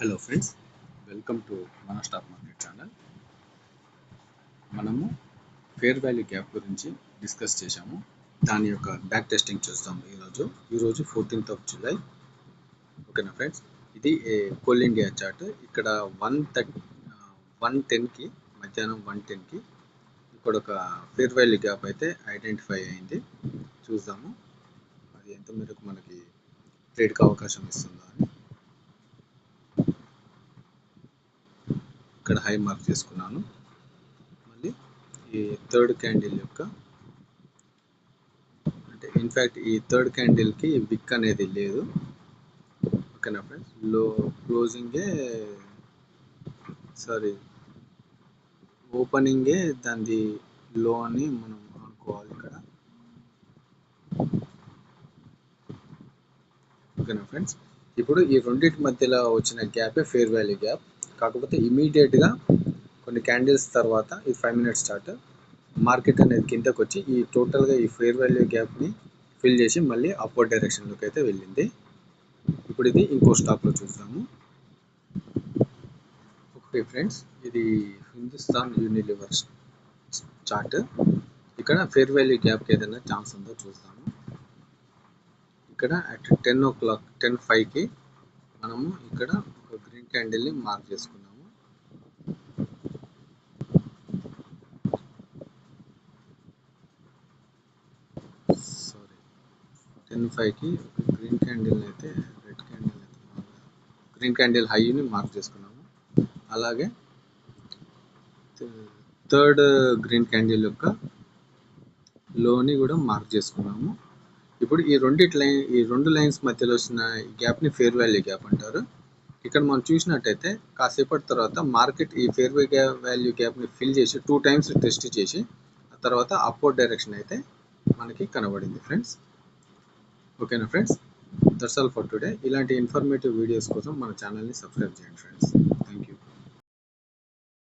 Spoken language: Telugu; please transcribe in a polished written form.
హలో ఫ్రెండ్స్, వెల్కమ్ టు మన స్టాక్ మార్కెట్ ఛానల్. మనము ఫేర్ వాల్యూ గ్యాప్ గురించి డిస్కస్ చేశాము. దాని యొక్క బ్యాక్ టెస్టింగ్ చూస్తాము ఈరోజు 14th of July. ఓకేనా ఫ్రెండ్స్, ఇది కోల్ ఇండియా చార్ట్. ఇక్కడ 110కి మధ్యాహ్నం 110కి ఇక్కడ ఒక ఫేర్ వాల్యూ గ్యాప్ అయితే ఐడెంటిఫై అయింది. చూద్దాము అది ఎంత మేరకు మనకి ట్రేడ్కి అవకాశం ఇస్తుందో అని. ఇక్కడ హై మార్క్ చేసుకున్నాను. మళ్ళీ ఈ థర్డ్ క్యాండిల్ యొక్క అంటే ఇన్ఫ్యాక్ట్ ఈ థర్డ్ క్యాండిల్కి విక్ అనేది లేదు. ఓకేనా ఫ్రెండ్స్, ఓపెనింగే దాని లో అని మనం అనుకోవాలి ఇక్కడ. ఓకేనా ఫ్రెండ్స్, ఇప్పుడు ఈ రెండింటి మధ్యలో వచ్చిన గ్యాపే ఫేర్ వాల్యూ గ్యాప్. కాకపోతే ఇమీడియట్గా కొన్ని క్యాండిల్స్ తర్వాత ఈ 5 minutes చార్ట్ మార్కెట్ అనేది కిందకు వచ్చి ఈ టోటల్గా ఈ ఫేర్ వాల్యూ గ్యాప్ని ఫిల్ చేసి మళ్ళీ అప్వర్డ్ డైరెక్షన్లోకి అయితే వెళ్ళింది. ఇప్పుడు ఇది ఇంకో స్టాక్లో చూద్దాము. ఓకే ఫ్రెండ్స్, ఇది హిందుస్థాన్ యూనిలివర్ చార్ట్. ఇక్కడ ఫేర్ వాల్యూ గ్యాప్కి ఏదైనా ఛాన్స్ ఉందో చూద్దాము. ఇక్కడ అట్ 10:05కి మనము ఇక్కడ ఒక గ్రీన్ క్యాండిల్ని మార్క్ చేసుకున్నాము. 10:05కి ఒక గ్రీన్ క్యాండిల్ అయితే గ్రీన్ క్యాండిల్ హైని మార్క్ చేసుకున్నాము. అలాగే థర్డ్ గ్రీన్ క్యాండిల్ యొక్క లోని కూడా మార్క్ చేసుకున్నాము. ఇప్పుడు ఈ రెండు లైన్స్ మధ్యలో వచ్చిన గ్యాప్ని ఫేర్ వాల్యూ గ్యాప్ అంటారు. ఇక్కడ మనం చూసినట్టయితే కాసేపటి తర్వాత మార్కెట్ ఈ ఫేర్ వాల్యూ గ్యాప్ని ఫిల్ చేసి 2 times టెస్ట్ చేసి ఆ తర్వాత అప్వర్డ్ డైరెక్షన్ అయితే మనకి కనబడింది ఫ్రెండ్స్. ఓకేనా friends, that's all for today. ఇలాంటి ఇన్ఫర్మేటివ్ వీడియోస్ కోసం మన ఛానల్ని సబ్స్క్రైబ్ చేయండి ఫ్రెండ్స్.